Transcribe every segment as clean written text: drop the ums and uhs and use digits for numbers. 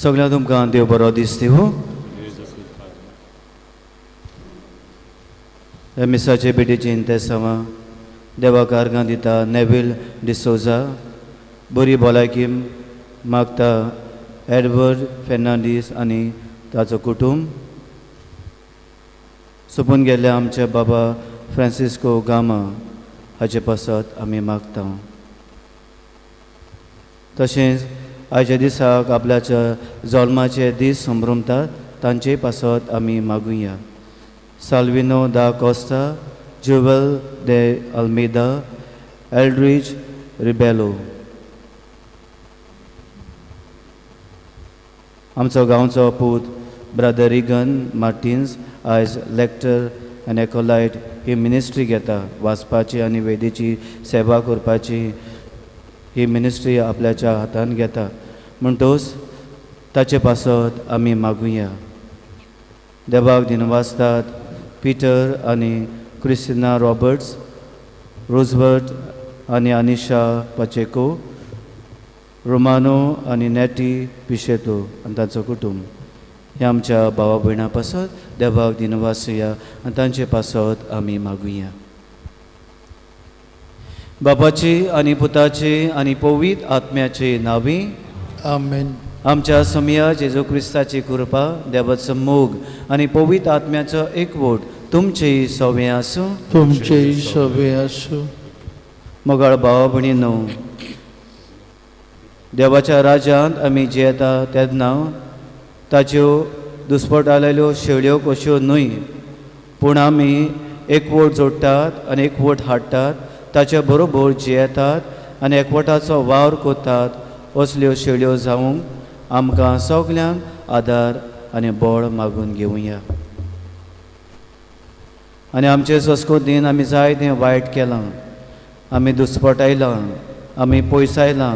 सगळ्यांक तुमकां देव बरो दीस दिवं. मिसाचे बेटीची इंतेसांवां देवाक आर्गां दिता नेविल डिसोजा. बरी भलायकी मागता एडवर्ड फेर्नांडीस आनी ताचो कुटुंब. सोंपून गेल्ल्या आमचे बाबा फ्रांसिस्को गामा हाचे पासत आमी मागता. तशेंच आयच्या दिसाक आपल्याच्या जल्माचे दीस संभ्रमतात तांचे पासत आमी मागुया. साल्विनो दा कोस्ता, जुवेल दे अल्मेदा, एल्ड्रिज रिबेलो. आमचो गांवचो पूत ब्रदर रिगन मार्टिन्स आयज लेक्टर आनी एकोलायट ही मिनिस्ट्री घेता. वाचपाची आनी वेदेची सेवा करपाची ही मिनिस्ट्री आपल्याच्या हातान घेता. म्हणटोच ताचे पासत आमी मागुया. देवाक दिनवासतात पिटर आनी क्रिस्टिना रॉबर्ट्स, रोजबर्ट आनी अनिशा पचेको, रोमानो आनी नेटी पिशेतो आनी तांचो कुटुंब. हे आमच्या भावा भयणां पासत देवाक दिनवासुया आनी तांचे पासत आमी मागुया. बापाची आनी पुताची आनी पवित्र आत्म्याची नांवी. आमेन. आमच्या समया जेजू क्रिस्ताची कृपा, देवाचो मोग आनी पवित्र आत्म्याचो एकवट तुमचेय सवे आसूं. तुमचेय सवे आसूं. मोगाळ भावा भयणीनो, देवाच्या राज्यांत आमी जियेता तेन्ना ताच्यो दुस्पटालेल्यो शेळयो कश्यो न्हय, पूण आमी एकवट जोडटात आनी एकवट हाडटात, ताचे बरोबर जियेतात आनी एकवटाचो वावर करतात. असल्यो शेळयो जावंक आमकां सगल्यांक आदार आनी बळ मागून घेवया. आनी आमचे संस्कृतीन आमी जायतें वायट केलां. आमी दुस्पटायलां, आमी पयसायलां,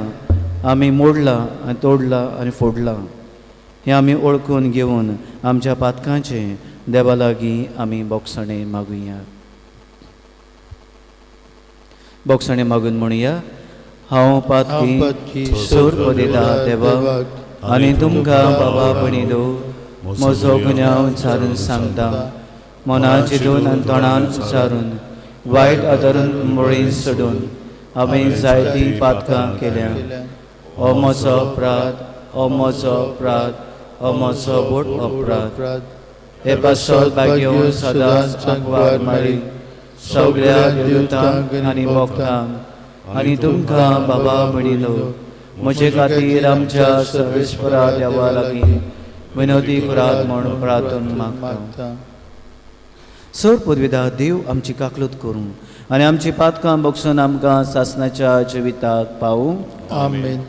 आमी मोडलां आनी तोडलां आनी फोडलां. हें आमी ओळखून घेवन आमच्या पातकांचें देवा लागीं आमी बोगसणें मागुया. बोगसणें मागून म्हणुया. हांव पातकी सूर पदिता देवाक आनी तुमकां बाबा भयणीनो म्हजो गुन्यांव विचारून सांगता. मनान चिंतून आनी तोंडान उच्चारून वायट आदरून मोळीन सोडून हांवें जायतीं पातकां केल्यां. हो म्हजो अपराध, हो म्हजो अपराध, हो म्हजो बोट अपराध. हे पासत भाग्यो सदांच आंकवार मारी सगळ्या देवतांक आनी भक्तांक आनी तुमकां बाबा भयणीनो म्हजे खातीर आमच्या सर्वेस्परा देवा लागीं विनोदी करात म्हूण प्रार्थना मागता. सर पदवीदार देव आमची काकलूत करूं आनी आमची पातकां बगसून आमकां सासणाच्या जिविताक पावूं. आमेन.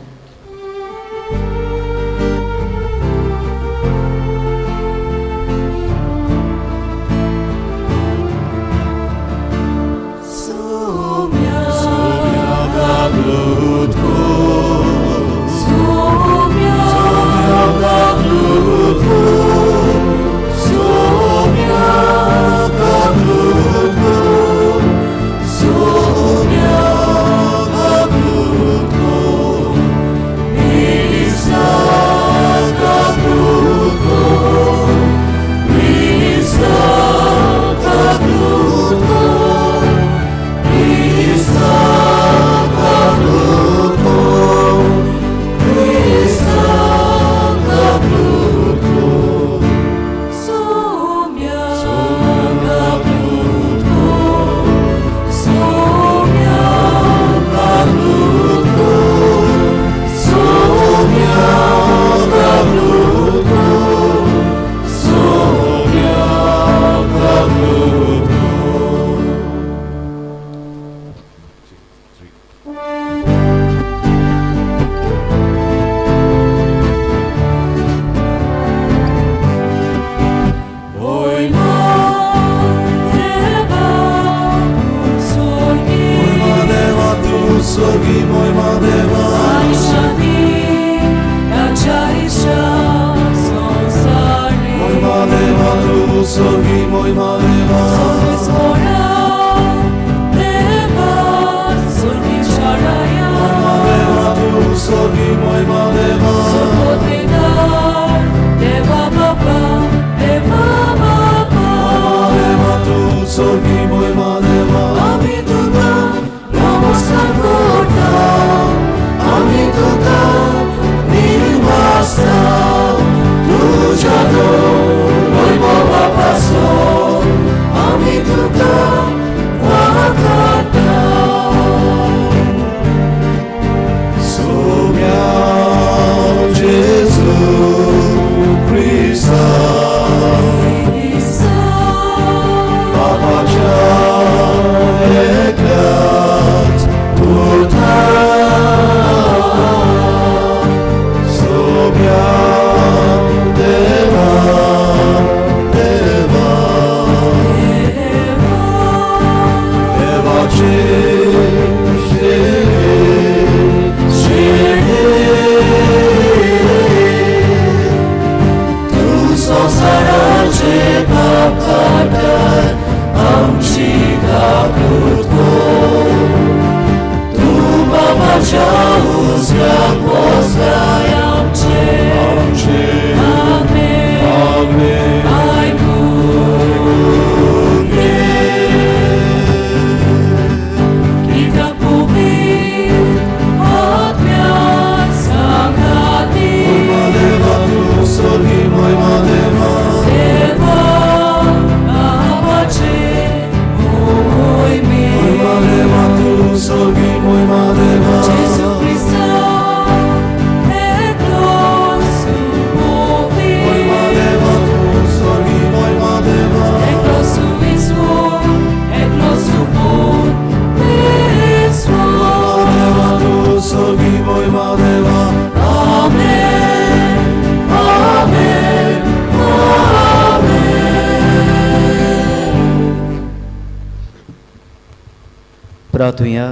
प्रार्थुया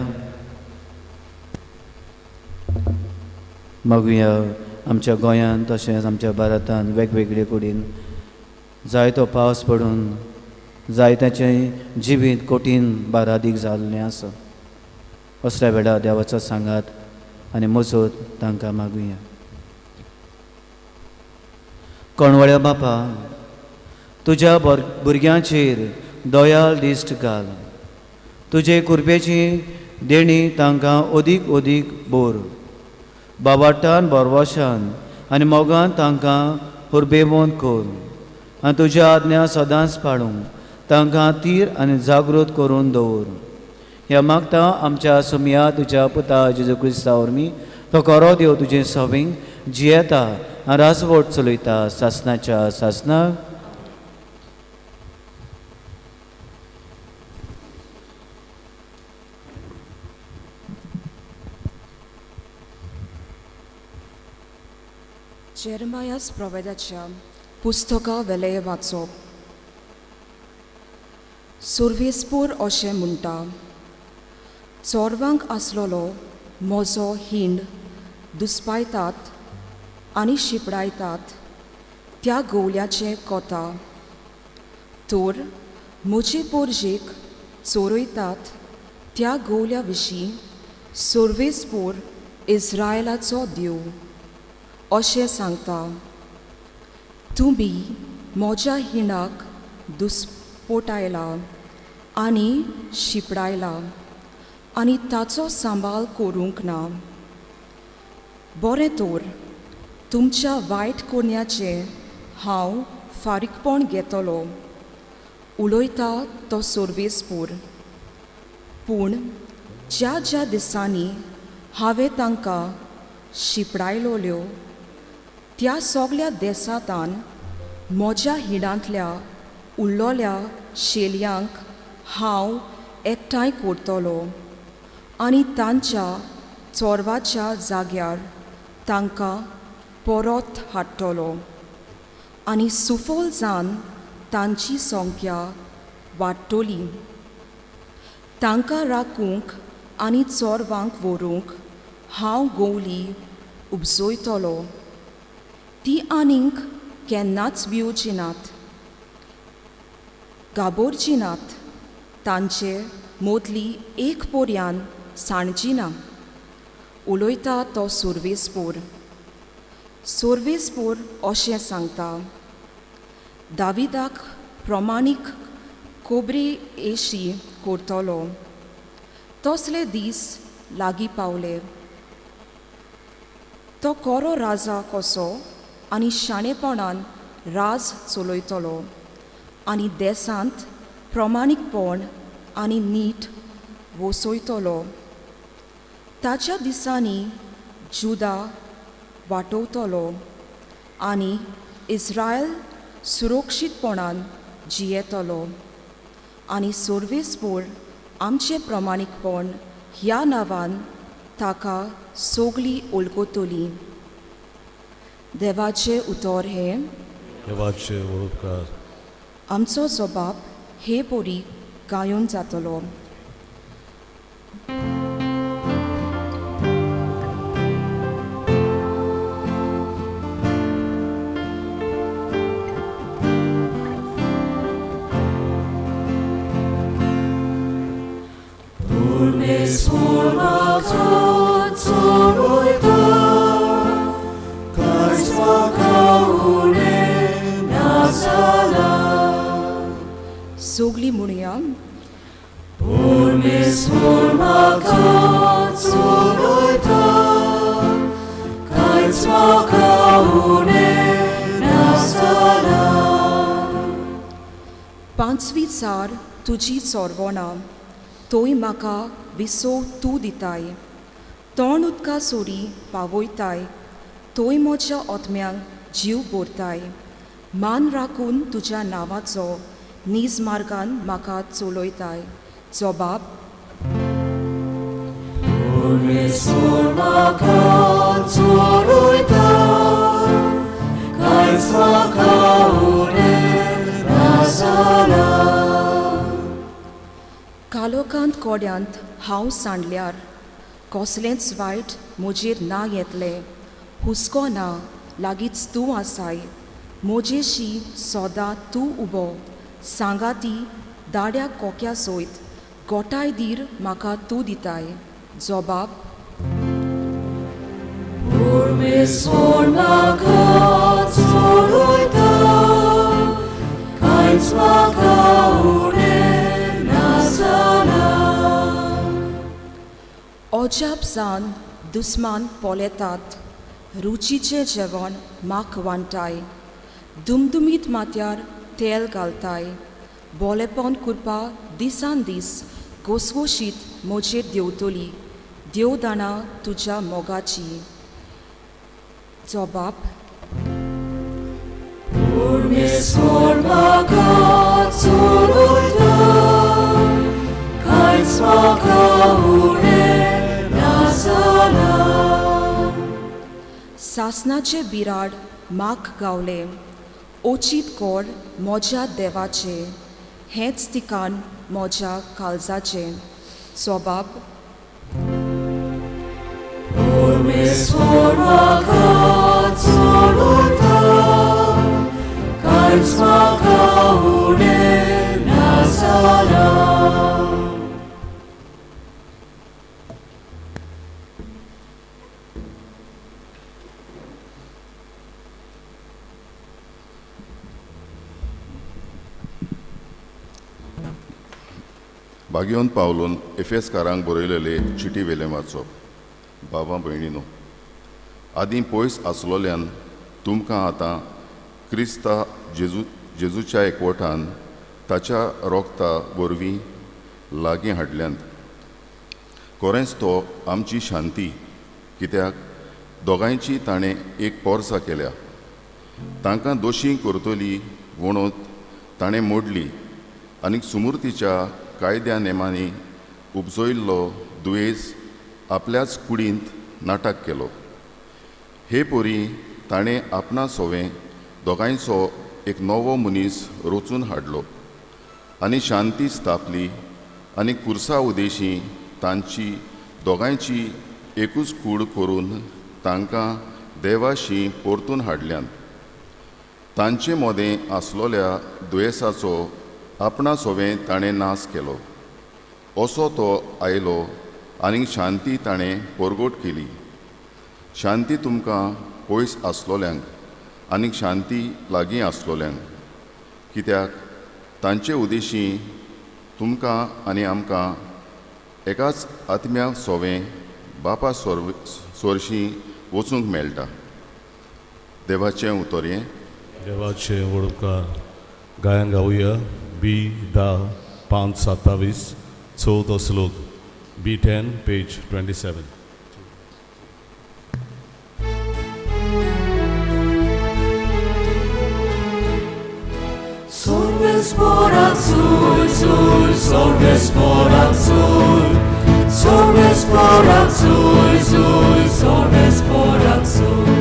मागुया आमच्या गोंयांत तशेंच आमच्या भारतांत वेगवेगळे कुडीन जायतो पावस पडून जायत्याचें जिवीत कोटीन बारादीक जाल्लें आसा. असल्या वेळार देवाचो सांगात आनी मजत तांकां मागुया. कोणवळ्या बापा, तुज्या भुरग्यांचेर दयाल दिश्ट घाल. तुजे कुरबेची देणी तांकां ओदीक ओदीक बोर. बाबाटान बोरवोशान आनी मोगान तांकां हुरबेवोन कोर. आनी तुज्या आज्ञा सदांच पाळूंक तांकां तीर आनी जागृत करून दवर. ह्या मागता आमच्या सुमया तुज्या पुता जेजू क्रिस्ता वरवीं तो करो देव तुजे सवेंक जियेता आनी रासवट चलयता सासणाच्या सासणाक. जेरमायास प्रवेदाच्या पुस्तका वेले वाचप. सुर्वेस्पूर अशें म्हणटा, चोरवांक आसलोलो म्हजो हिंड दुस्पायतात आनी शिपडायतात त्या गवल्याचें कोता. तर म्हजे पोरजेक चोरयतात त्या गवल्या विशीं सुर्वेस्पूर इस्रायलाचो देव अशें सांगता. तुमी म्हज्या हिणाक दुस्पोटायला आनी शिपडायला आनी ताचो सांबाळ करूंक ना. बरें तर तुमच्या वायट कोण्याचें हांव फारीकपण घेतलो, उलयता तो सुर्वेस्पूर. पूण ज्या ज्या दिसांनी हांवें तांकां शिपडायलोल्यो त्या सगळ्या देसांतान म्हज्या हिडांतल्या उरलोल्या शेलयांक हांव एकठांय करतलो आनी तांच्या चोरवाच्या जाग्यार तांकां परत हाडटलो आनी सुफोल जावन तांची संख्या वाडटली. तांकां राखूंक आनी चोरवांक व्हरूंक हांव गवली उपजयतलो. ती आनीक केन्नाच भिवची नात. गाबोरची नात, तांचे मोदली एक पोरयान साणची ना. उलोयता तो सुरवेस्पोर. सुरवेस्पोर अशें सांगता, दाविदाक प्रमाणीक खोबरे येशी करतलो. तसले दीस लागीं पावले. तो कोरो राजा कसो आनी शाणेपणान राज चलयतलो आनी देसांत प्रमाणीकपण आनी नीट वसयतलो. ताच्या दिसांनी जुदा वाटोवतलो आनी इस्रायल सुरक्षीतपणान जियेतलो. आनी सुरवेस्पोर आमचे प्रमाणीकपण ह्या नांवान ताका सगळीं वळखतलीं. देवाचें उतर हें, देवाचे उपकार. आमचो जबाब हे पोरी गायोन जातलो. सगळीं म्हणया, पांचवी चार तुजी चोरवोना, तोय म्हाका विसो तूं दिताय. तोंड उदका सोडी पावयताय, तोय म्हज्या ओतम्यांक जीव भरताय. मान राखून तुज्या नांवाचो नीज मार्गान म्हाका चलयताय. जबाब, कालोकांत कोड्यांत हांव सांडल्यार कसलेंच वायट म्हजेर ना येतलें. हुस्को ना, लागींच तूं आसाय. म्हजेशी सोदां तूं उबो. सांगाती दाड्या कोक्या सोयत गोठाय दीर म्हाका तूं दिताय. जबाब, अजाप जावन दुस्मान पोलेतात. रुचीचें जेवण म्हाक वांटाय. दुमदुमीत माथ्यार तेल घालताय. बोलेपण करपा दिसान दीस घोसघोशीत म्हजेर देंवतली. देव दाना तुज्या मोगाची. जबाब, सासनाचे बिराड म्हाक गावले. ओचीत कोड म्हज्या देवाचे, हेंच ठिकाण म्हज्या काळजाचे. जबाब, बागयोन पावलून एफेसकारांक बरयलेले चिटी वेले वाचप. बाबा भयणीनो, आदीं पयस आसलोल्यान तुमकां आतां क्रिस्ता जेजूच्या एकवटान ताच्या रोगता वरवीं लागीं हाडल्यांत. खरेंच तो आमची शांती, कित्याक दोगांयची ताणें एक पोरसां केल्या. तांकां दोशी करतली वणूत ताणें मोडली आनी सुमूर्तीच्या कायद्या नेमांनी उपजयल्लो दुयेस आपल्याच कुडींत नाटक केलो. हे पोरी ताणें आपणा सोवें दोगांयचो एक नवो मनीस रचून हाडलो आनी शांती स्थापली आनी कुर्सा उदेशी तांची दोगांयची एकूच कूड करून तांकां देवाशी परतून हाडल्यान. तांचे मोदें आसलोल्या दुयेसाचो आपणा सोवें ताणें नास केलो. असो तो आयलो आनी शांती ताणें परगोट केली. शांती तुमकां पयस आसलोल्यांक आनी शांती लागीं आसलोल्यांक, कित्याक तांचे उद्देशीं तुमकां आनी आमकां एकाच आत्म्या सोवें बापा सोरशीं वचूंक मेळटा. देवाचें उतर हें. देवाचे वळखकार गायन गावुया. B10:5-27 चवथो श्लोक. B10 page 27. Sorbes por azul, sul, sorbes por azul, sorbes por azul, sul, sorbes por azul.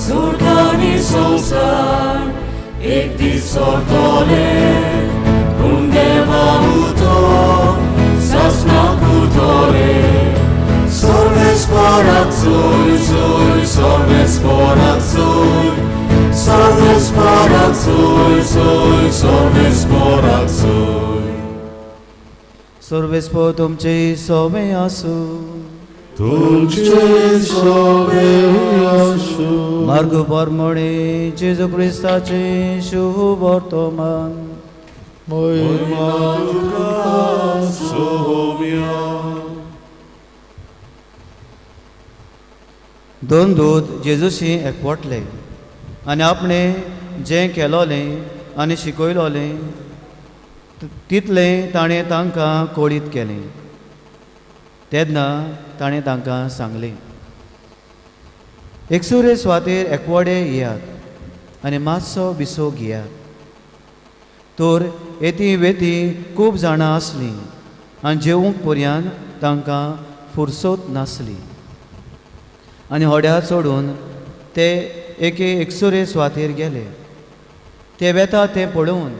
Sordani solstar, ek di sortole, undeva uto, sasna kutole. Sorbes por azul, sul, sorbes por azul. Sorbes por azul, sul, sorbes por azul. सर्वेस्पो तुमचे सोबे आसू. तुमचे सोबे आसू. मार्ग परमणे जेजू क्रिस्ताचे शुभ वर्तमान. मोहिमा तुका सोम्या. दोन दूत जेजूशी एकवटले आनी आपणें जें केलोलें आनी शिकयलोलें तितलें ताणें तांकां कोडीत केलें. तेन्ना ताणें तांकां सांगलें, एकसुरे सुवातेर एकवडे येयात आनी मातसो बिसो घेयात. तर येती वेती खूब जाणां आसलीं आनी जेवूंक पर्यंत तांकां फुरसत नासली. आनी होड्या चडून ते एके एकसुरे सुवातेर गेले. ते वेता तें पळोवन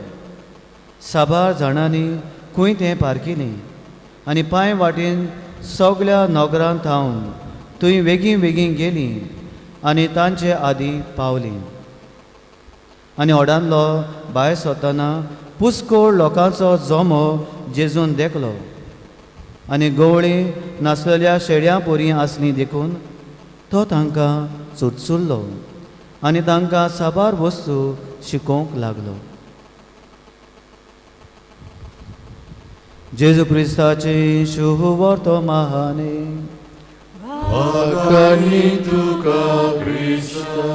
साबार जाणांनी खंय तें पारकिलें आनी पांय वाटेन सगल्या नोगरांत थावन थंय वेगीं वेगीं गेलीं आनी तांचे आदीं पावलीं. आनी होडांतलो भायर सरतना पुस्कोळ लोकांचो जोमो जेजून देखलो आनी गवळीं नासलेल्या शेड्यां पोरीं आसलीं देखून तो तांकां सुटसुल्लो आनी तांकां साबार वस्तू शिकोवंक लागलो. जेजू क्रिस्ताचे शुभ वर्तमाने. वाकानी तुका क्रिस्ता.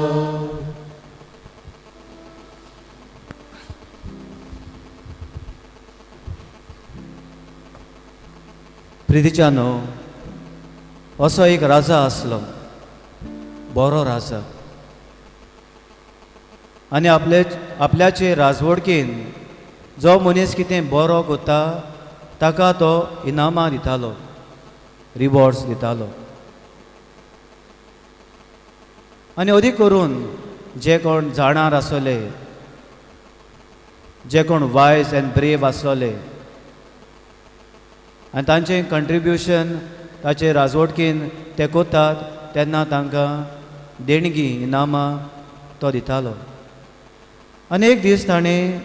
प्रितीच्यानो, असो एक राजा आसलो, बरो राजा. आनी आपल्याचे राजवडकेन जो मनीस कितें बरो करता ताका तो इनामां दितालो, रिवॉर्ड्स दितालो. आनी अदीक करून जे कोण जाणार आसले, जे कोण वायज एंड ब्रेव आसले आनी तांचें कंट्रिब्युशन ताचे राजवडकेन ते कोतात तेन्ना तांकां देणगी इनामां तो दितालो. आनी एक दीस ताणें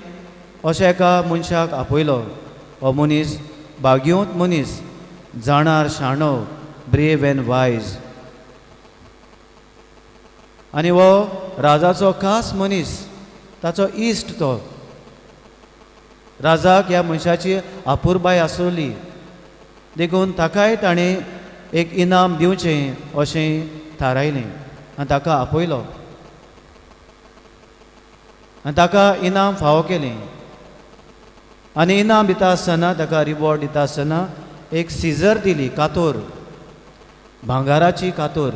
अशा एका मनशाक आपयलो. हो मनीस भाग्यवंत मनीस, जाणार, शाणो, ब्रेव एंड वायज. आनी हो राजाचो खास मनीस, ताचो इश्ट तो. राजाक ह्या मनशाची आपुरबाय आसली देखून ताकाय ताणें एक इनाम दिवचें अशें थारायलें आनी ताका आपयलो आनी ताका इनाम फावो केलें. आनी इनाम दिता आसतना, ताका रिवॉर्ड दिता आसतना एक सिजर दिली, कातोर, भांगाराची कातोर,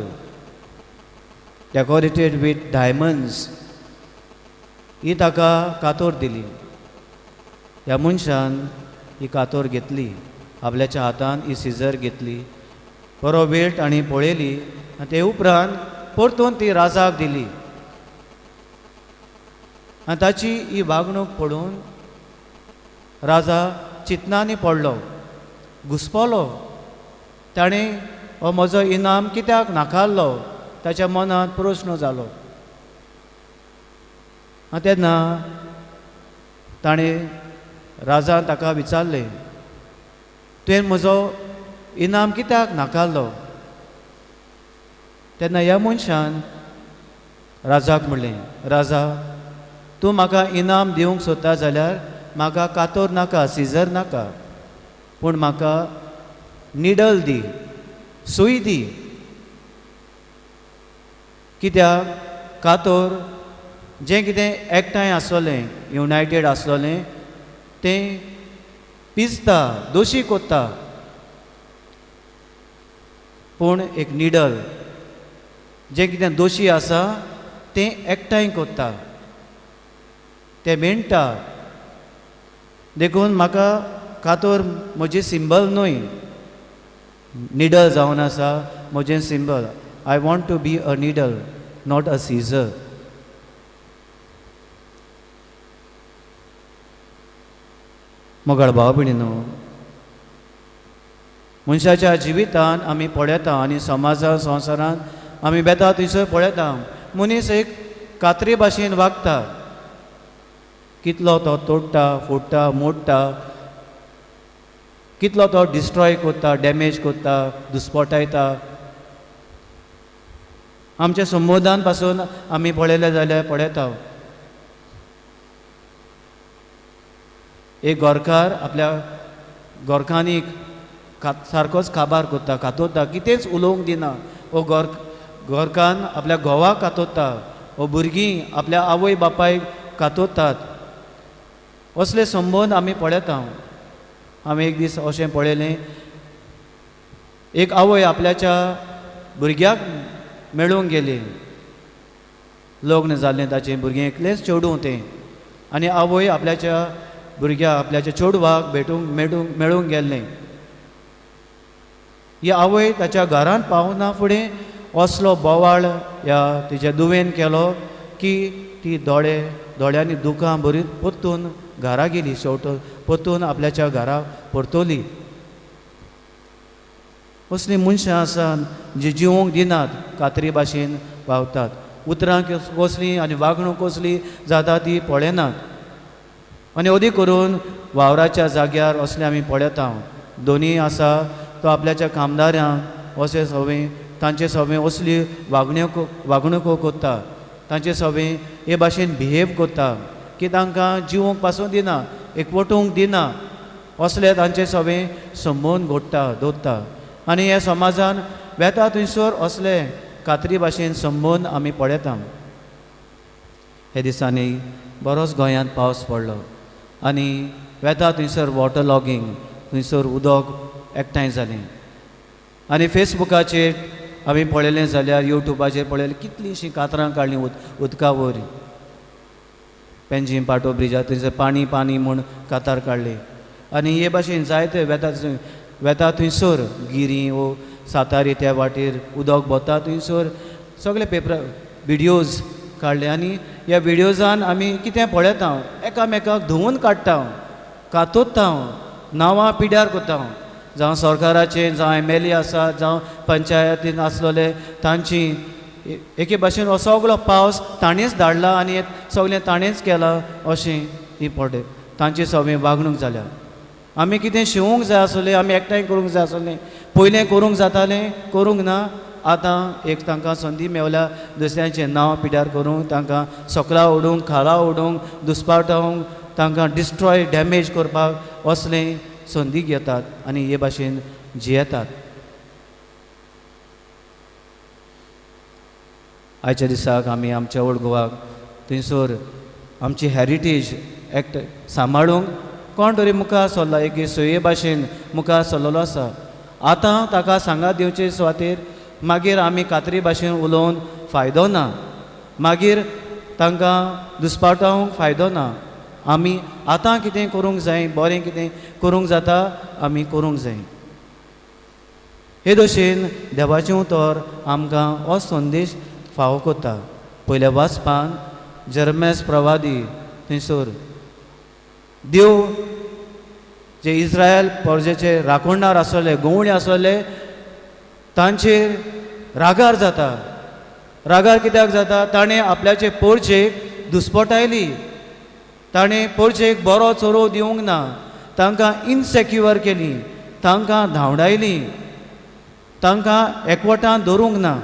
डेकोरेटेड वीथ डायमंड्स. ही ताका कातोर दिली. ह्या मनशान ही कातोर घेतली, आपल्याच्या हातान ही सिजर घेतली, बरो वेळ ताणें पळयली आनी ते उपरांत परतून ती राजाक दिली. आनी ताची ही वागणूक पळोवन राजा चिंतनांनी पडलो, घुस्पलो. ताणें हो म्हजो इनाम कित्याक नाकारलो ताच्या मनांत प्रस्न जालो. आनी तेन्ना ताणें राजान ताका विचारलें, तुवें म्हजो इनाम कित्याक नाकारलो? तेन्ना ह्या मनशान राजाक म्हणलें, राजा, तूं म्हाका इनाम दिवंक सोदता जाल्यार म्हाका कातोर नाका, सिजर नाका, पूण म्हाका निडल दी, सूय दी. कित्याक कातोर जें कितें एकठांय आसलोलें, युनायटेड आसलोलें, तें पिसता, दोशी कोत्ता. पूण एक निडल जें कितें दोशी आसा तें एकठांय कोत्ता, तें मेणटा. देखून म्हाका कातोर म्हजें सिंबल न्हय, निडल जावन आसा म्हजें symbol. I want to be a needle, not a scissor. मोगाळ भाव भयणीनो, मनशाच्या जिवितान आमी पळयता आनी समाजांत संवसारांत आमी बेता थंयसर पळयता, मनीस एक कात्री भाशेन वागता. कितलो तो तोडटा, फोडटा, मोडटा, कितलो तो डिस्ट्रॉय कोत्ता, डॅमेज कोत्ता, दुस्पटायता. आमच्या संबोधान पासून आमी पळयलें जाल्यार पळयता, एक गोरकार आपल्या गोरकांनीक सारकोच काबार कोत्ता, कातोता, कितेंच उलोवंक दिना. वो गोरकान आपल्या घोवाक कातोता, वो भुरगीं आपल्या आवय बापायक कातोतात. असले संबंद आमी पळयता. आमी एक दीस अशें पळयलें, एक आवय आपल्याच्या भुरग्याक मेळूंक गेली. लग्न जाल्लें ताचें, भुरगें एकलेंच चेडूं तें, आनी आवय आपल्याच्या भुरग्याक, आपल्याच्या चेडवाक मेळूंक गेल्लें. ही आवय ताच्या घरांत पावना फुडें असलो बोवाळ ह्या तिच्या दुवेन केलो की ती दोळ्यांनी दुकां भरीत परतून घरा गेली, शेवटून परतून आपल्याच्या घरा परतोली. असलीं मनशां आसात जी जिवंक दिनात, कात्री भाशेन वावतात. उतरां कसलीं आनी वागणूक कसली जाता ती पळयनात. आनी अदी करून वावराच्या जाग्यार असले आमी पळयता. दोनी आसा तो आपल्याच्या कामदारांक अशें सगळें तांचे सगळें असली वागणूक कोत्ता, तांचे सगळें हे भाशेन बिहेव कोत्ता की तांकां जिवंक पासून दिना, एकवटूंक दिना. असले तांचे सगळें संबंद घडटा, दवरता. आनी ह्या समाजान वेता थंयसर असले कात्री भाशेन संबंद आमी पळयता. हे दिसांनी बरोच गोंयांत पावस पडलो आनी वेता थंयसर वॉटर लॉगींग, थंयसर उदक एकठांय जालें. आनी फेसबुकाचेर आमी पळयलें जाल्यार, युट्यूबाचेर पळयलें, कितलींशीं कातरां काडलीं उदका वयर. पेंजीम पाटो ब्रिजार थंयसर पाणी म्हूण कातार काडली. आनी हे भाशेन जायते वेता थंयसर गिरी वो सातारी त्या वाटेर उदक भोंवता थंयसर सगळे विडियोज काडले. आनी ह्या विडियोजान आमी कितें पळयता, एकामेकाक धुवून काडटा, कातोत्ता, नांवां पिड्यार कोत्ता. जावं सरकाराचे, जावं MLA आसा, जावं पंचायतीन आसलोले तांची एके भाशेन हो सगळो पावस ताणेंच धाडला आनी सगळें ताणेंच केलां अशें ती पळय तांची सगळें वागणूक जाल्या. आमी कितें शिवूंक जाय आसलें, आमी एकठांय करूंक जाय आसलें, पयलें करूंक जातालें, करूंक ना. आतां एक तांकां संदी मेवल्या दुसऱ्यांचें नांव पिड्यार करूंक, तांकां सकला उडोवंक, खाला उडोवंक, दुस्पाटावंक, तांकां डिस्ट्रॉय डॅमेज करपाक असलें संदी घेतात आनी हे भाशेन जियेतात. आयच्या दिसाक आमी आमच्या ओल्ड गोवाक थंयसर आमची हॅरिटेज सांबाळूंक कोण तरी मुखार सरला, एक सोये भाशेन मुखार सरलेलो आसा. आतां ताका सांगात दिवचे सुवातेर मागीर आमी कात्री भाशेन उलोवन फायदो ना, मागीर तांकां दुस्पाटावंक फायदो ना. आमी आतां कितें करूंक जाय, बरें कितें करूंक जाता आमी करूंक जाय. हे दशेन देवाचें उतर आमकां हो संदेश फावो कोत्ता. पयल्या वाचपान जर्मेस प्रवादी थंयसर देव जे इस्रायल पर्जेचे राखणदार आसले, गवळी आसले, तांचेर रागार जाता. रागार कित्याक जाता, ताणें आपल्याचे पोरचेक दुस्पटायली, ताणें पोरचेक बरो चोरो दिवंक ना, तांकां इनसेक्युअर केली, तांकां धांवडायली, तांकां एकवटान दवरूंक ना.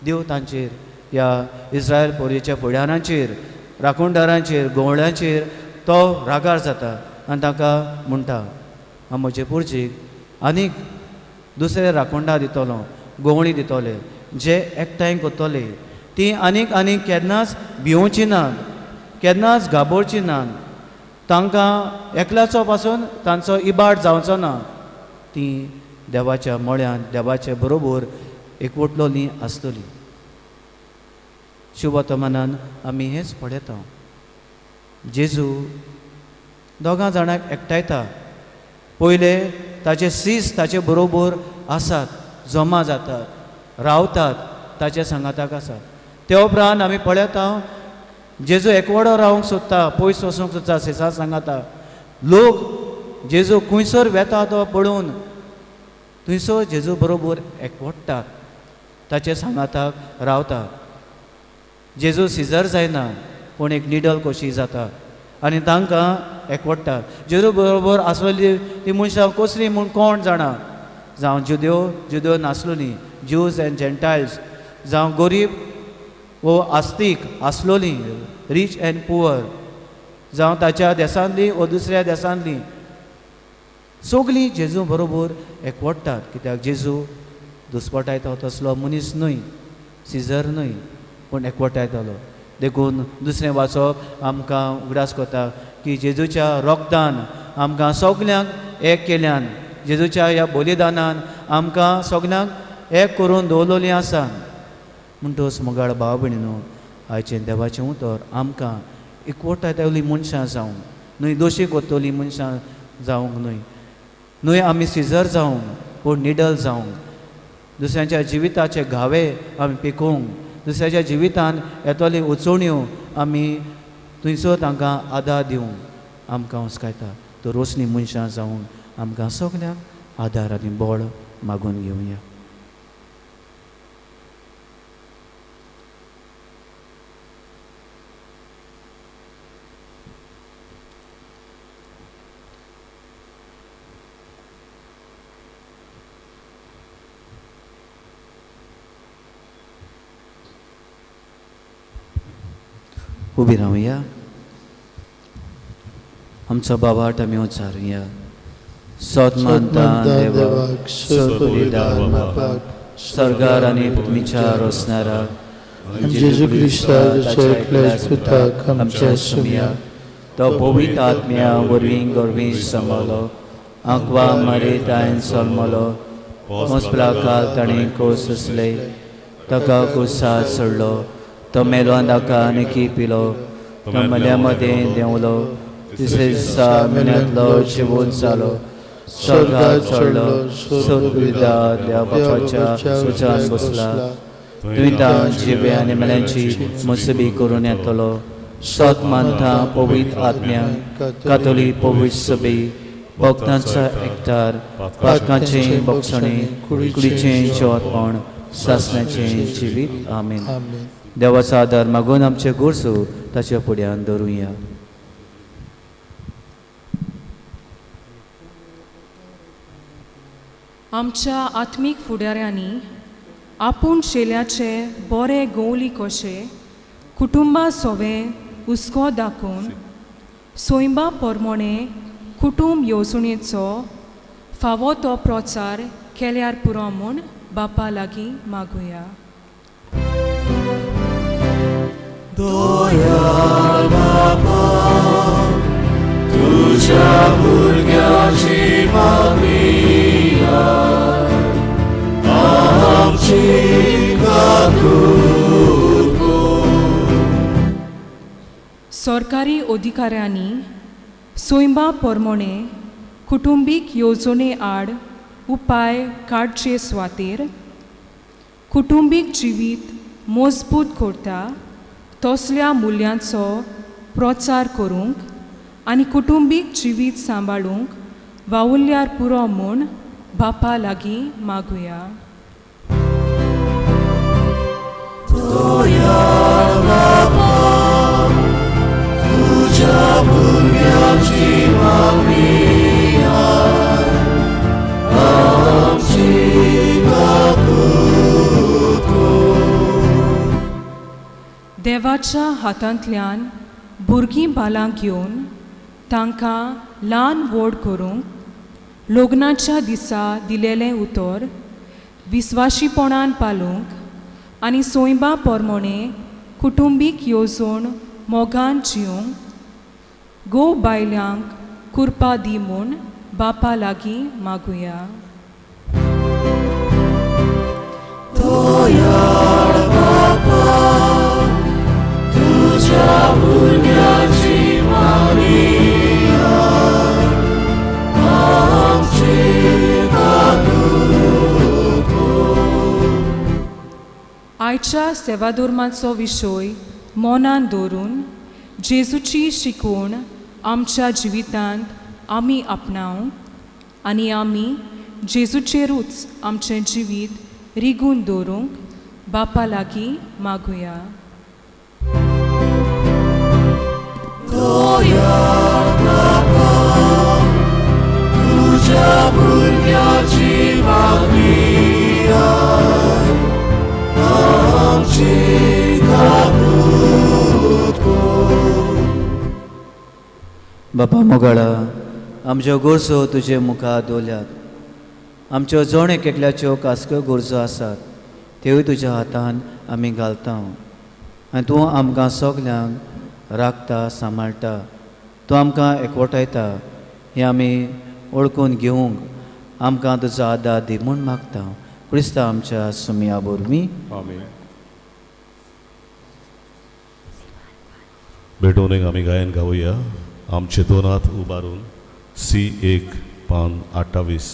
देव तांचेर, ह्या इस्रायल पोरयेच्या फुडारांचेर, राखणदारांचेर, गोवळ्यांचेर तो रागार जाता आनी तांकां म्हणटा, हांव म्हजे पोरचेक आनीक दुसरे राखणदार दितलो, गोवणी दितले, जे एकठांय करतले. ती आनीक आनीक केन्नाच भिवची नात, केन्नाच घाबरची नात, तांकां एकल्याचो पासून तांचो इबाड जावचो ना. ती देवाच्या मळ्यांत देवाचे बरोबर एकवटलोली आसतली. शुभ वर्तमानान आमी हेच पळयता. जेजू दोगां जाणांक एकठायता. पयले ताचे सीस ताचे बरोबर आसात, जमा जातात, रावतात, ताचे सांगाताक आसात. ते उपरांत आमी पळयता जेजू एकवडो रावंक सोदता, पयस वचूंक सोदता सिसा सांगाता. लोक जेजू खंयसर वेता तो पळोवन थंयसर जेजू बरोबर एकवटतात, ताचे सांगाताक रावतात. जेजू सिजर जायना, पूण एक निडल कशी जाता आनी तांकां एकवटतात. जेजू बरोबर आसलेली ती मनशां कसली म्हूण कोण जाणा, जावं जुद्यो नासलोली, ज्यूज एंड जेंटायल्स, जावं गरीब वो आस्तीक आसलोली, रीच एंड पुअर, जावं ताच्या देसांतली वो दुसऱ्या देसांतली, सगळीं जेजू बरोबर एकवटतात. कित्याक जेजू दुस्पटायतो तसलो मनीस न्हय, सिजर न्हय, पूण एकवटायतालो. देखून दुसरें वाचप आमकां उगडास करता की जेजूच्या रोगदान आमकां सगल्यांक एक केल्यान, जेजूच्या ह्या बलिदानान आमकां सगल्यांक एक करून दवरलोलीं आसा. म्हणटच मोगाळ भाव भयणीनो, आयचें देवाचें उतर आमकां एकवटायतलीं मनशां जावंक, न्हय दोशी करतलीं मनशां जावंक न्हय, न्हय आमी सिजर जावंक, पूण निडल जावंक, दुसऱ्यांच्या जिविताचे घावे आमी पिकोवंक, दुसऱ्याच्या जिवितान येतली उचोवण्यो आमी थंयसर तांकां आदार दिवंक आमकां हुस्कायता. तर रोसलीं मनशां जावंक आमकां सगल्यांक आदार आनी बळ मागून घेवया. उबी रावया. आमचो बाबाट आमी उच्चारुया. सोत मानता देवाक, सोदपरिदार बापाक, स्वर्गार आनी पृथ्वीच्या रोसणारा, जेजू क्रिस्ताच्या एकल्याच पुताक आमच्या सुमया, तो पवित्र आत्म्या वरवीं गोरवीं समलो, आंकवा मरेत आयन सोलमलो, मोसपला काल ताणें कोस असले, ताका कुसात सोडलो, तो मेलो नाका आनी पिलो, तो मल्या मदें देंवलो, तिसरे दिसा मेन्यांतलो जिवून जालो, स्वर्गांत चडलो, सोदपरिदार देवा बापाच्या सुजान बसला, थंय तां जिवे आनी मेल्यांची मुसबी करून येतलो. सोत मानता पवित्र आत्म्यांक, कातोलीक पवित्र सभे, भक्तांचा एकठार, पातकांचें भक्षणें, कुडीचें जेवणपण, सासण्याचें जिवीत. आमीन. देवाचो आदार मागून आमचे गोरसो ताच्या फुड्यान दवरुया. आमच्या आत्मीक फुडाऱ्यांनी आपूण शेल्याचे बरे गोवली कशे कुटुंबा सोवे हुस्को दाखोवन सोयंबा पोरमोणे कुटुंब येवजणेचो फावो तो प्रचार केल्यार पुरो म्हूण बापा लागीं मागुया. दोयाल बापा, तुझ्या भुरग्याची मागणिया आमची काकूट कर. सरकारी अधिकाऱ्यांनी सोयंबा पोरमोणे कुटुंबीक येवजणे आड उपाय काडचे सुवातेर कुटुंबीक जिवीत मजबूत करता तसल्या मुल्यांचो प्रचार करूंक आनी कुटुंबीक जिवीत सांबाळूंक वावुरल्यार पुरो म्हूण बापा लागीं मागुया. दोयाल बापा, तुझ्या तुझ्या भुरग्याची मागणी आमची काकूत देवाच्या हातांतल्यान भुरगीं बालांक घेवन तांकां ल्हान व्हड करूंक लग्नाच्या दिसा दिलेलें उतर विस्वाशीपणान पालूंक आनी सोयंबा पोरमोणे कुटुंबीक येवजण मोगान जिवंक घोव बायल्यांक कुरपा दी म्हूण बापा लागीं मागुया. दोयाळ बापा तुझ्या भुरग्याची मागणी आमची काकूत आयच्या सेवाधर्माचो विशय मोनान दवरून जेजूची शिकवण आमच्या जिवितांत आमी आपणावंक आनी आमी जेजूचेरूच आमचें जिवीत रिगून दवरूंक बापा लागीं मागुया. दोयाळ बापा तुझ्या भुरग्याची मागणी आमची काकूत बापा मोगाळा आमच्यो गोरजो तुजे मुखार दवरल्यात. आमच्यो जोण एकल्याच्यो कास्क्यो गोरजो आसात त्योय तुज्या हातान आमी घालता आनी तूं आमकां सगल्यांक राखता सांबाळटा. तूं आमकां एकवटायता हें आमी ओळखून घेवंक आमकां तुजो आदार दी म्हूण मागता. क्रिस्ता आमच्या सुमया बोरवीं आमीन. भेटवणेक आमी गायन गावया. आमचे दोन हात उबारून C1 पान 28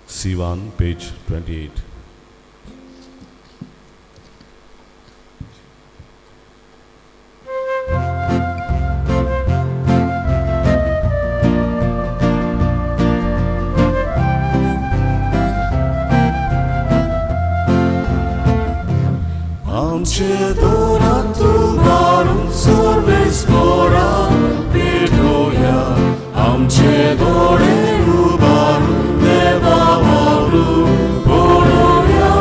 C1 पेज 28. आमचे दोन हात उबारून सर्वेस्परा भेटूया. आमचे दोळे उबारून देवा वावरून पळोवया.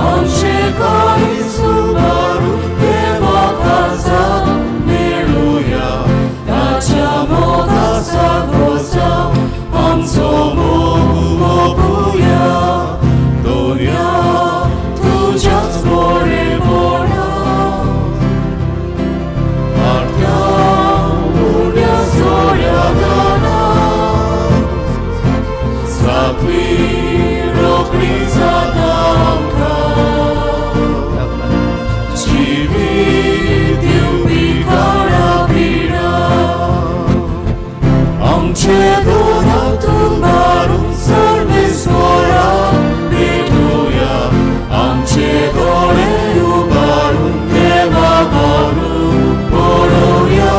आमचे काळीज उबारून देवा खासा मेळुया. ताच्या मोगाचा गोसा आमचो मोग भोगुया. दोनया तुझ्याच बळे बोळा आर्त्या उड्या सोळ्या गाना साखळी रोखडी जाता आमकां जिवीत दिवपी काळा पिडा. आमचे दोन हात उबारून सर्वेस्परा भेटूया. आमचे दोळे उबारून देवा वावरून पळोवया.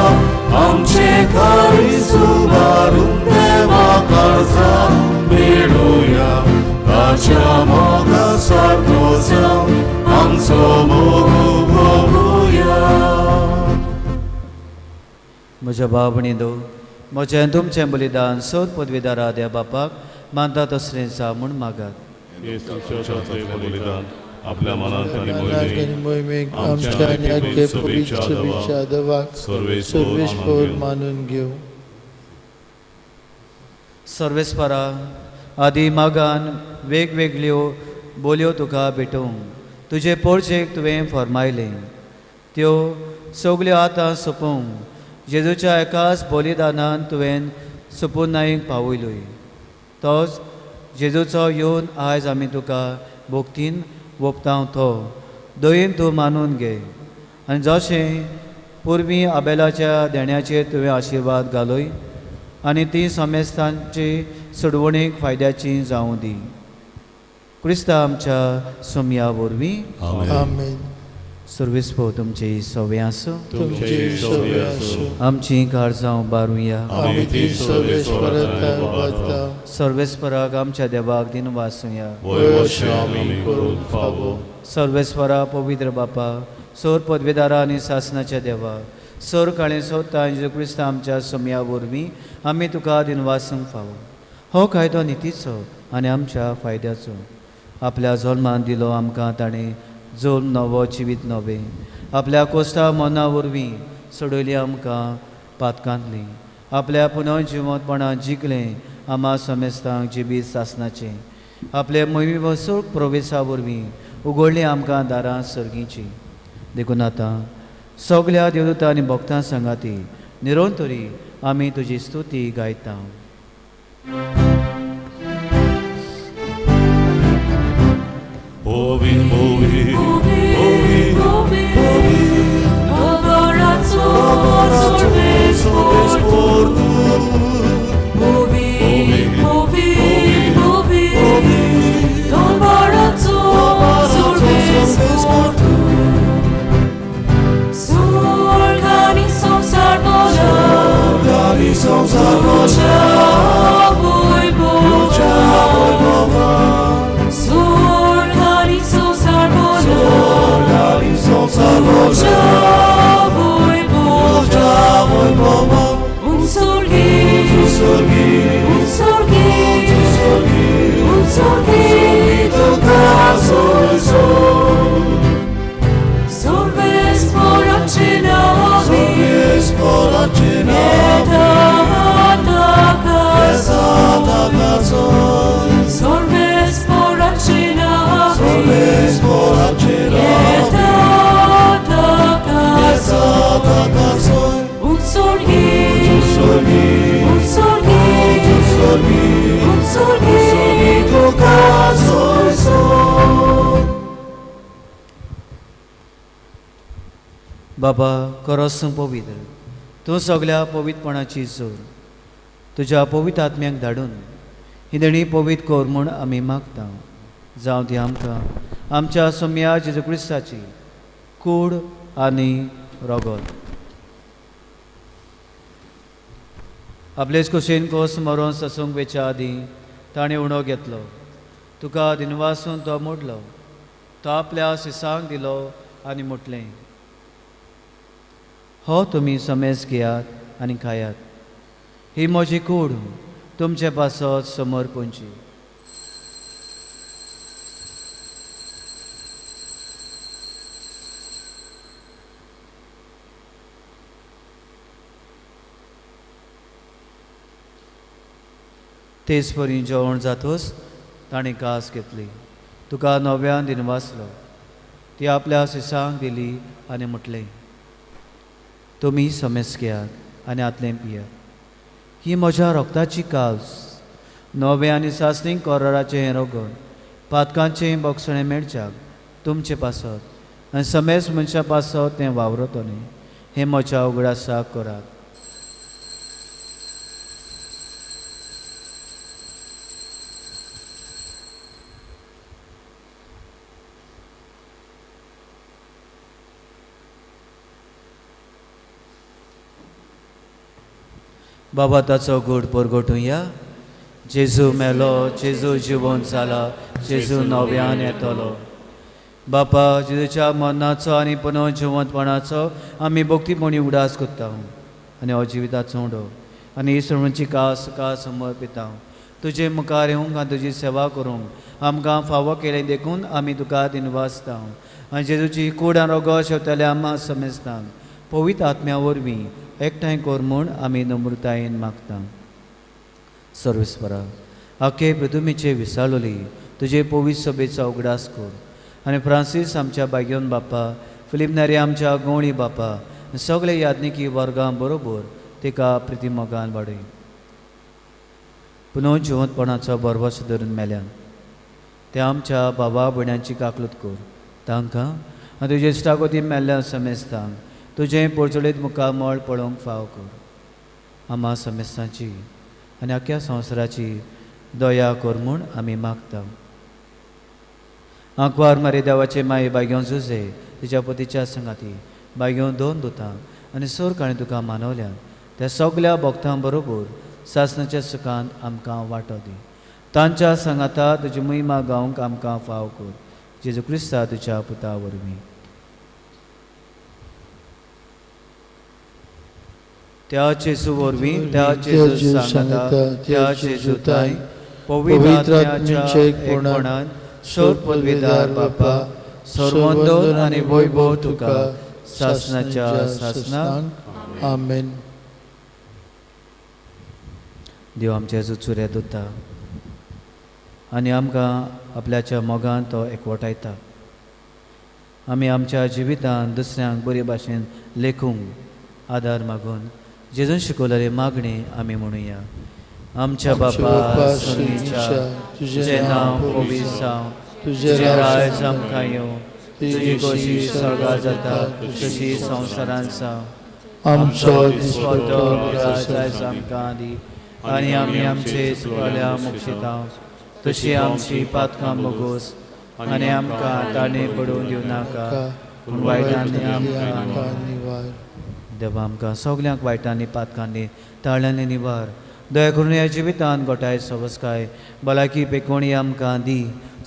आमचे काळीज उबारून देवा काळजा मेळुया. ताच्या मोगा सारको जावन आमचो मोग भोगुया. म्हज्या भाव भयणींनो, म्हजें तुमचें बलिदान सोद पदवीदारा देव बापाक मानता तसलें जा म्हूण मागात. येशूच्या बलिदान आपल्या मनांत आनी आणि मोहिमेक आमच्या आणि आख्या पवित्र देवाक सर्वेस्पर मानून घेऊ. सर्वेस्परा आदी मागान वेगवेगळ्यो बोलयो तुका भेटोवंक तुजे पोरचेक तुवें फरमायलें. त्यो सगल्यो आतां सोंपोवंक जेजूच्या एकाच बलिदानान तुवें सोंपूनायक पावयलोय. तोच जेजूचो येवन आयज आमी तुका भोगतीन ओपतांव तो दोयीन तूं मानून घे. आनी जशें पुर्वीं आबेलाच्या देण्याचेर तुवें आशिर्वाद घालय आनी ती समेस्तांची सोडवणीक फायद्याची जावं दी. क्रिस्ता आमच्या सुमया वरवीं आमेन. सर्वेस्पो तुमची सवय आसूं. तुमची सवय आसूं. आमची काळजां उबारुया. आमी ती सर्वेस्परांत वाचता. सर्वेस्पराक आमच्या देवाक दिन वासुया. वयवशें आमी करूंक फावो. सर्वेस्परा पवित्र बापा सोर पदवीदारा आनी शासनाच्या देवा सोर काळें सोदता जेजू क्रिस्त आमच्या सोम्या वरवीं आमी तुका दिनवासूंक फावो. हो कायदो नितीचो आनी आमच्या फायद्याचो. आपल्या जल्मान दिलो आमकां ताणें जल्म नवो जिवीत नवें. आपल्या कोश्टा मना वरवीं सोडयली आमकां पातकांतलीं. आपल्या पुनर्जिवंतपणान जिखलें आमा समेस्तांक जिवीत सासणाचें. आपले मोहिमे वसूळ प्रवेशा वरवीं उगडलीं आमकां दारां सर्गीचीं. देखून आतां सगल्या देवदूतां आनी भक्तां सांगाती निरंतरी आमी तुजी स्तुती गायता. Ovi, ovi, ovi, Adorato, sorves por tu. Ovi, ovi, ovi, Adorato, sorves por tu. Organizam sarmola, बाबा खरोच पवित्र, तूं सगल्या पवित्रपणाची जोर तुज्या पवित्र आत्म्याक धाडून हिंदणी पवित्र कोर म्हूण आमी मागता. जावं ती आमकां आमच्या सोम्या जेजू क्रिस्ताची कूड आनी रगत. आपलेच कुशीन कोस मरोन ससूंक वेच्या आदीं ताणें उणो घेतलो. तुका दिनवासून तो मोडलो. तो आपल्या सिसांक दिलो आनी मुटलें. हो तुमी समेज घेयात आनी खायात. ही म्हजी कूड तुमचे पासत समोर पोंची. तेच परी जेवण जातोच ताणें कास घेतली. तुका नव्यान दिनवासलो. ती आपल्या सिसांक दिली आनी म्हटलें, तुमी समेज घेयात आनी आतलें पियात. ही म्हज्या रोगताची कास. नवे आनी सासणीक कोराराचें हें रगत पातकांचें बोगसणें मेळच्याक तुमचे पासत आनी समेज मनशा पासत तें वावरतलें. हें म्हज्या उगडासाक करात. बाबा ताचो घोट परगटुया. जेजू मेलो, जेजू जिवंत जाला, जेजू नव्यान येतलो. बापा जेजूच्या मरणाचो आनी पुनर्जिवंतपणाचो आमी भक्तीपणी उडास करता आनी हो जिविताचो उडो आनी इसवणची कास सकाळ समर्पिता. तुजे मुखार येवंक आनी तुजी सेवा करूंक आमकां फावो केलें देखून आमी तुका दिनवासता. आनी जेजूची कूड आनी रगत शेवतले आम्हा समेजता. पवित्र आत्म्या वरवीं एकठांय कोर म्हूण आमी नम्रतायेन मागता. सर्वेस्परा, आखे पृथ्वीचे विसालोली तुजे पवित्र सभेचो उगडास कर. आनी फ्रांसीस आमच्या बागेवन बापा, फिलीप नेरी आमच्या गवळी बापा, सगळे याज्ञिकी वर्गां बरोबर तिका प्रितीमोगान वाडय. पुनर्जिवंतपणाचो बरवस धरून मेल्यान ते आमच्या बाबा भयणांची काकलूत कर. तांकां आनी तुजे इश्टागोती मेल्ल्या समेस्तांक तुजें पोरचुळीत मुखामळ पळोवंक फाव कर. आम्हा समेस्तांची आनी आख्या संवसाराची दया कर म्हूण आमी मागता. आंकवार मारी देवाचे माये बागेवन झुजे तिच्या पतीच्या संगाती बागेवन 2 दुतां आनी सोर काळें तुका मानवल्यान त्या सगल्या भक्तां बरोबर सासणाच्या सुखांत आमकां वांटो दी. तांच्या सांगाता तुजी महिमा गावंक आमकां फाव कर. जेजू क्रिस्ता तुज्या पुता वरवीं. त्या जेजू वरवीं त्या जेजू सांगता त्या जेजू ताई पवित्र आत्म्याच्या एकपणान सोर पदवीदार बापा सर्वोंदोन आनी वैभव तुका सासनाच्या सासनाक आमेन. देव आमच्या चुऱ्या दोता आनी आमकां आपल्याच्या मोगान तो एकवटायता. आमी आमच्या जिवितांत दुसऱ्यांक बरे भाशेन लेखूंक आदार मागून जेजून शिकवलेली मागणी आमी म्हणुया. आमच्या बापा स्वर्गीच्या तुजें नांव पवित्र जावं, तुजें राज आमकां येवं, तुजी कशी स्वर्गांत जाता तशी संवसारांत जावं. आमचो दिसपट्टो आयज आमकां दी आनी आमी आमचे चुकल्यां मोक्षिता तशी आमची पातकां मोगोस आनी आमकां ताणे पडून दिवं नाका पूण वायटांनी आमकां निवार. देवा आमकां सगल्यांक वायटांनी पातकांनी ताळ्यांनी निवार. दया करून ह्या जिवितांत गोठाय सवस्काय भलायकी पेकोणी आमकां दी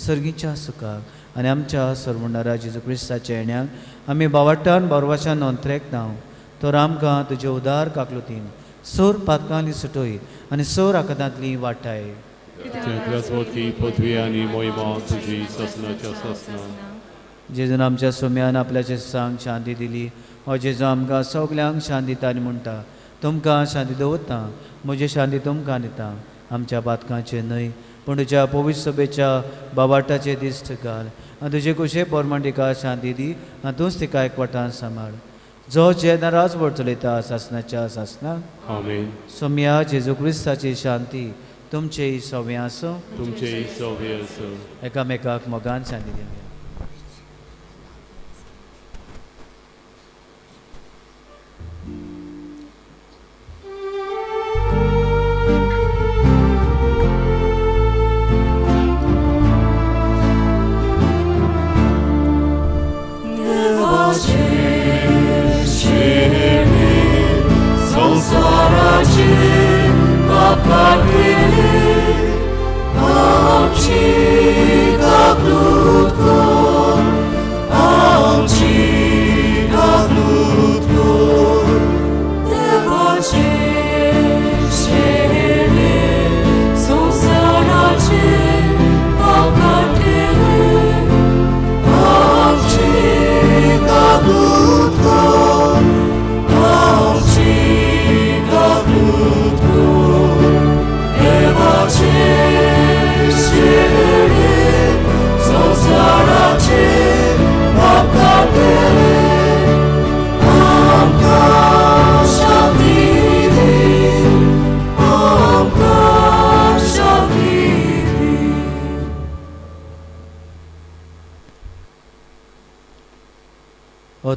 सर्गीच्या सुखाक आनी आमच्या सर्वणारा जेजू क्रिस्ताच्या येण्याक आमी बावट्टान बरवाशान नोंदरेकतां. तर आमकां तुजे उदार काकलुतीन सोर पातकांनी सुटोय आनी सोर आकांतांतली वाटाय. पदवी आनी मोहिमा तुजी ससनाच्या ससना. जेजून आमच्या सोम्यान आपल्याच्या सांग शांती दिली. हो जेजू आमकां सगल्यांक शांती दिता आनी म्हणटा तुमकां शांती दवरता, म्हजी शांती तुमकां दिता. आमच्या पातकांचे न्हय पूण तुज्या पवित्र सभेच्या बाबाटाचे दिश्ट घाल आनी तुजे कुशे पोरमांडिका शांती दी आनी तूंच तिका एकवटान सांबाळ. जो जे नाराज वर चलयता सासनाच्या सासनाक आमेन. सोम्या जेजू क्रिस्ताची शांती तुमचे सव्य आसूं. तुमचे सव्य आसूं. एकामेकाक मोगान शांती दिवया.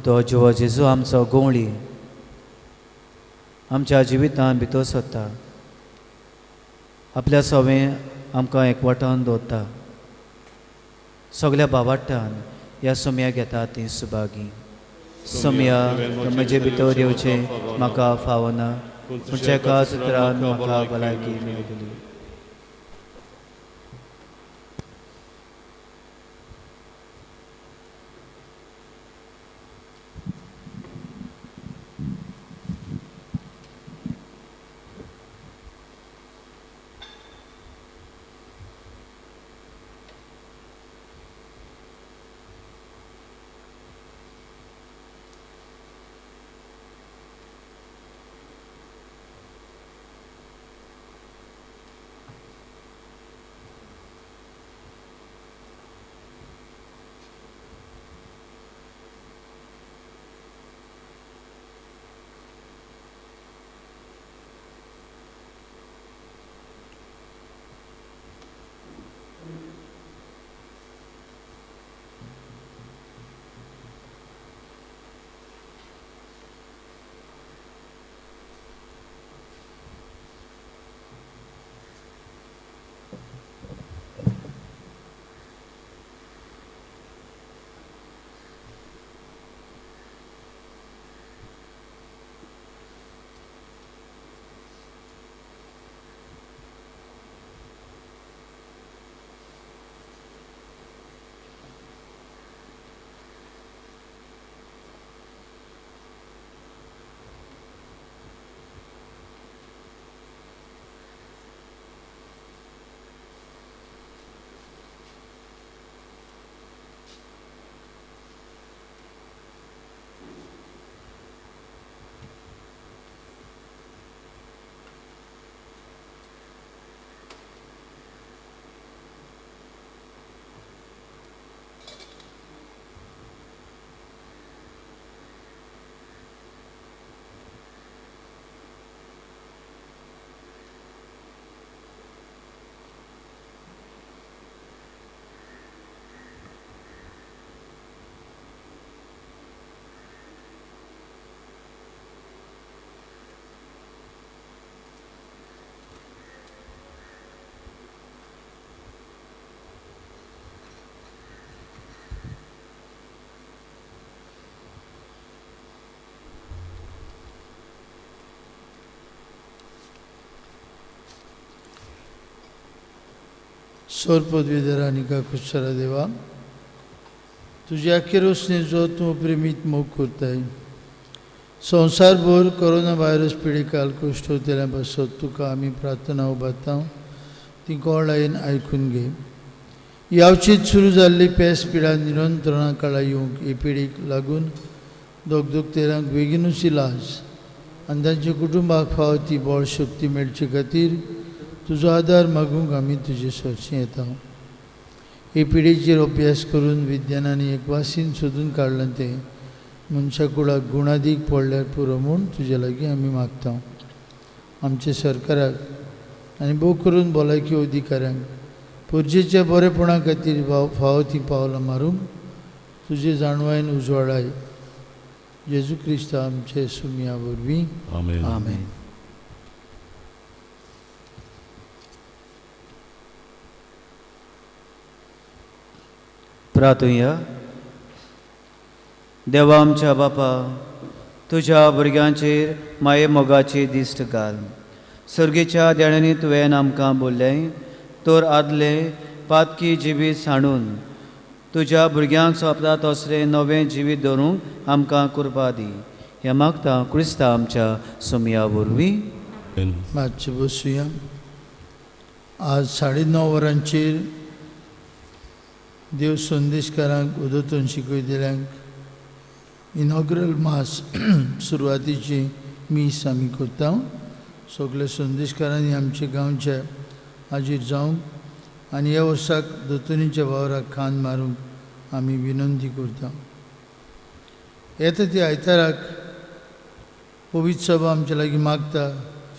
तो जो जेजू आमचो गोवळी आमच्या जिवितांत भितर सोदता, आपल्या सवें आमकां एकवटान दवरता. सगल्या बावाटान ह्या सोम्या घेता ती सुभागी. सोम्या म्हजे भितर येवचें म्हाका फावना पूण जेका सुत्रान म्हाका भलायकी मेळटली. सौर पदवीधर आनिका खुशारा देवा तुझ्या अखेरोसने जो तू प्रेमीत मोग करताय संवसारभर कोरोना व्हायरस पिडेकाल कुश्ट होतेल्यापासून तुका आमी प्रार्थना उबारता ती गोड लायन आयकून घे. यावचीत सुरू जाल्ली पेस पिडा निरंतरणा काळा येवंक ही पिडीक लागून दोगदोगतेरांक बेगीनूच इलाज आनी तांच्या कुटुंबाक फावो ती बळ शक्ती मेळचे खातीर तुजो आदार मागूंक आमी तुजे सरशी येता. हे पिडीचेर अभ्यास करून विज्ञानानी एक वासीन सोदून काडलां तें मनशा कुळाक गुणादीक पडल्यार पुरो म्हूण तुजे लागीं आमी मागता. आमच्या सरकाराक आनी भोव करून भलायकी अधिकाऱ्यांक पुर्जेच्या बरेपणा खातीर फावो ती पावलां मारूंक तुजे जाणवायेन उजवाडाय. जेजू क्रिस्त आमचे सुमिया वरवीं आमेन. आमेन. प्रार्थुया. देवा आमच्या बापा तुज्या भुरग्यांचेर माये मोगाची दिश्ट घाल. सर्गेच्या देण्यानी तुवें आमकां बोल्लें तर आदले पातकी जिवीत सांडून तुज्या भुरग्यांक सोंपता तसलें नवें जिवीत दवरूंक आमकां कृपा दी. हें मागता क्रिस्ता आमच्या सुमिया वरवीं. आमेन. मातशें बसुया. आज 9:30 वरांचेर देव संदेशकारांक उदोतून शिकयतल्यांक इनॉग्रल मास सुरवातीची मीस आमी करता. सगळे संदेशकारांनी आमच्या गांवच्या हाजीर जावंक आनी ह्या वर्साक दोतोनीच्या वावराक खांद मारूंक आमी विनंती करता. येता त्या आयताराक पवित्र सभा आमच्या लागीं मागता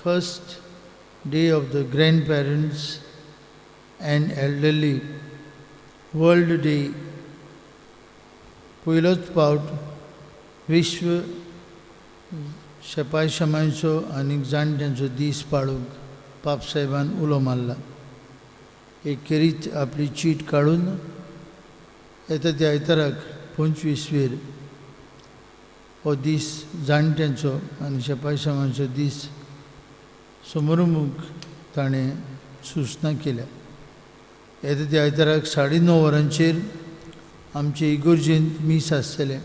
first day of the grandparents and elderly world day. पयलोच फावट विश्व शेपाय शमायचो आनी जाणट्यांचो दीस पाळूंक पाप साहेबान उलो मारला. एक करीत आपली चीट काडून येता त्या आयताराक 25 हो दीस जाणट्यांचो आनी शेपाय शमायचो दीस समोरूंक ताणें सुचना केल्या. येता त्या आयताराक 9:30 वरांचेर आमचे इगोर्जेंत मीस आसतलें.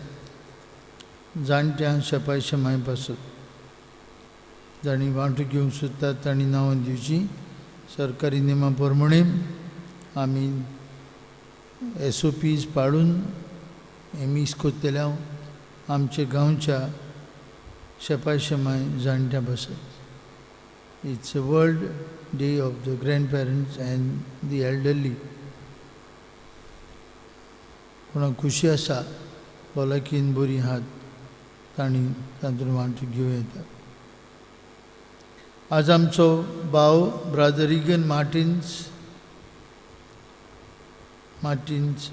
जाणट्यांक शेपाय शमाय पासून जाणी वांटो घेवंक सोदतात तांणी नांवां दिवची. सरकारी नेमा प्रमाणे आमी SOPs पाळून हें मीस कोत्तले हांव आमच्या गांवच्या शेपाय शमाय जाणट्यां पासून. It's a world day of the grandparents and the elderly. कोणाक खुशी आसा भलायकीन बरी आहात तांणी तातूंत वांटो घेवं येता. आज आमचो भाव ब्रादर इगन मार्टिन्स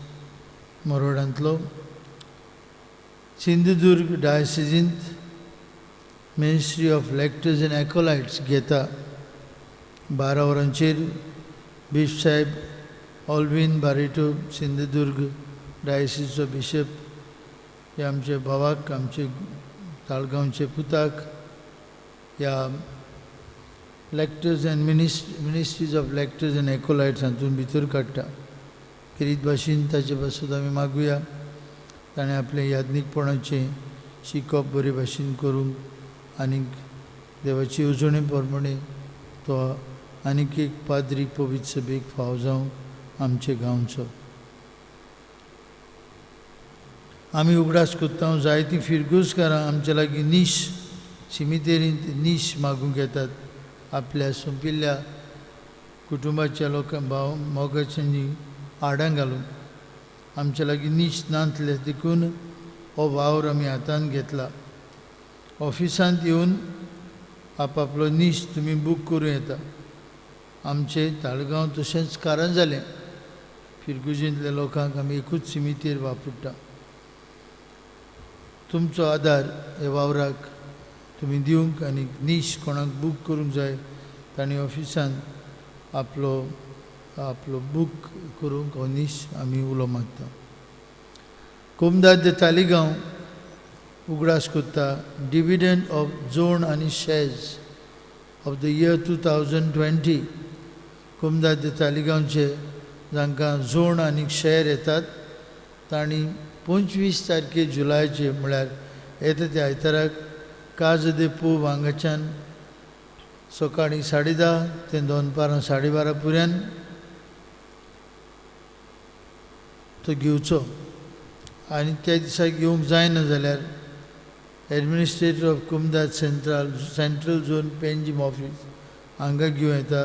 मोरोडांतलो सिंधुदुर्ग डायसिजींत ministry of lectors and acolytes घेता. 12 वरांचेर बिशप साहेब ऑल्विन बारेटो सिंधुदुर्ग डायसिसचो बिशप हे आमचे भावाक आमचे ताळगांवचे पुताक ह्या lectors and ministries of lectors and acolytes हातूंत भितर काडटा. किरीत भाशेन ताचे पासून आमी मागुया ताणें आपले याज्ञीकपणाचें शिकप बरे भाशेन करूंक आनीक देवाची उजवणे प्रमाणे तो आनीक एक पाद्री पवित्र सभेक फावो जावं आमचे गांवचो. आमी उगडास कोत्ता जायतीं फिरगूसकारां आमचे लागीं नीश सिमितेरींत नीश मागूंक येतात. आपल्या सोंपिल्ल्या कुटुंबाच्या लोकांक भाव मोगाच्यांनी आडां घालून आमच्या लागीं नीश नातले देखून हो वावर आमी हातांत घेतला. ऑफिसांत येवन आपलो नीश तुमी बूक करूं येता. आमचे ताळगांव तशेंच कारंजालें फिरगुजेंतल्या लोकांक आमी एकूच सिमितेर वापरता. तुमचो आदार हे वावराक तुमी दिवंक आनी नीश कोणाक बूक करूंक जाय तांणी ऑफिसांत आपलो बूक करूंक हो नीश आमी उलो मागता. कोमदाद दे तालिगांव उगडास कोत्ता डिविडंड ऑफ जोन आनी शेअर्स ऑफ द इयर 2020. कोमदाद दे तालिगांवचे जांकां जोण आनी शेर येतात तांणी 25 तारखे जुलायचे म्हळ्यार येता त्या आयताराक काज दे पूव हांगाच्यान सकाळीं 10:30 ते दनपारां 12:30 पर्यंत तो घेवचो आनी त्या दिसा घेवंक जायना जाल्यार एडमिनिस्ट्रेटर ऑफ कुमदाद सेंट्रल झोन पेंजीम ऑफिस हांगा घेवं येता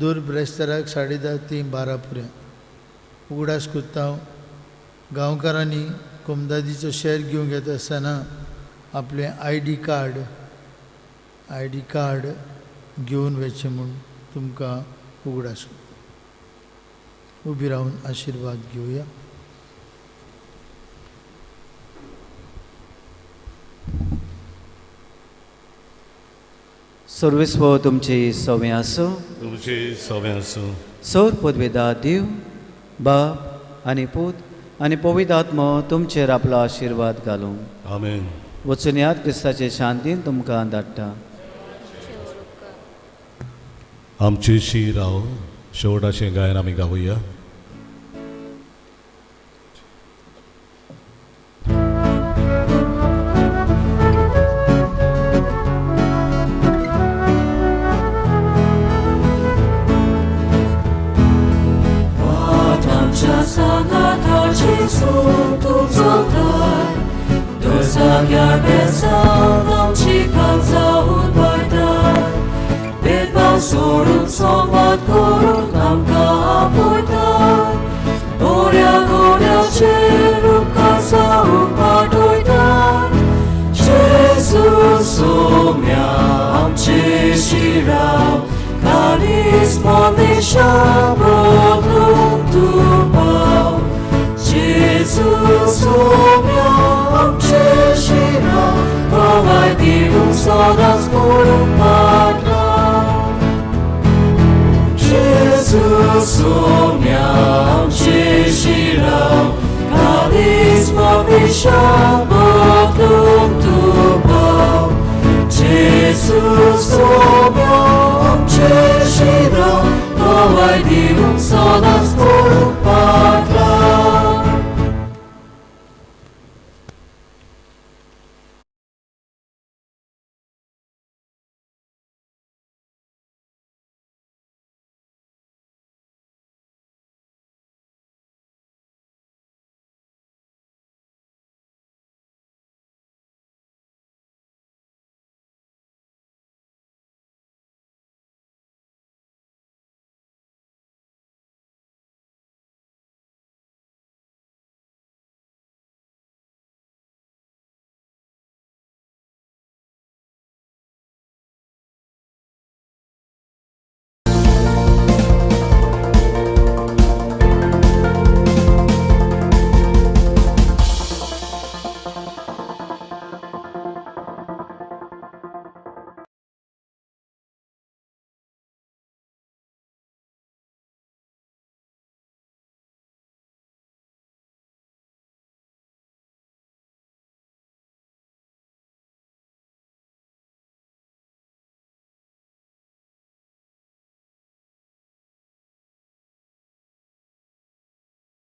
दर ब्रेस्ताराक 10:30 ते 12 पर्यंत उगडास कोत्ता हांव गांवकारांनी कुमदादीचो शेर घेवंक येता आसतना आपलें ID कार्ड घेवन वचचें म्हूण तुमकां उगडास कोत्ता उबी रावन आशिर्वाद घेवया. सर्वेस्व तुमचे सवें आसूं. तुमचे सवें आसूं. सौर पदवेदा देव बाप आनी पूत आनी पवित्र आत्मा तुमचेर आपलो आशिर्वाद घालूं. आमेन. वचून याद क्रिस्ताचे शांतीन तुमकां धाडटा. आमचे शिराव शेवटाचें गायन आमी गावया. Sorun somat korun amka apoitan Oria goria cherub kasa upatoitan Jesus omia amche shirau Kalis monisha bodlum tupau Jesus omia amche shirau Provai divum sodas korum patla Jesus omia amche shirau Kalis monisha